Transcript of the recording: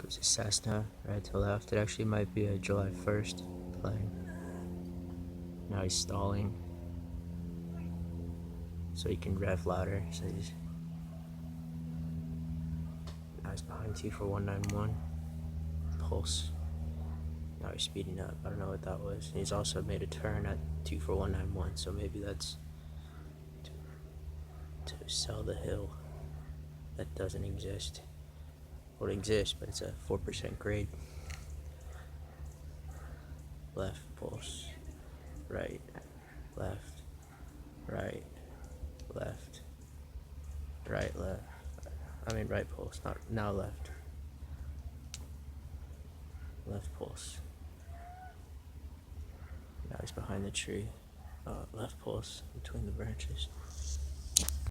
Goes to Cessna, right to left. It actually might be a July 1st plane. Now he's stalling, so he can rev louder. So now he's behind 24191. Pulse. Now he's speeding up. I don't know what that was. And he's also made a turn at 24191, so maybe that's to sell the hill that doesn't exist. Well, it exists, but it's a 4% grade. Left pulse. Right. Left. Right. Left. Right, left. I mean right pulse, not now left. Left pulse. Now he's behind the tree. Left pulse between the branches.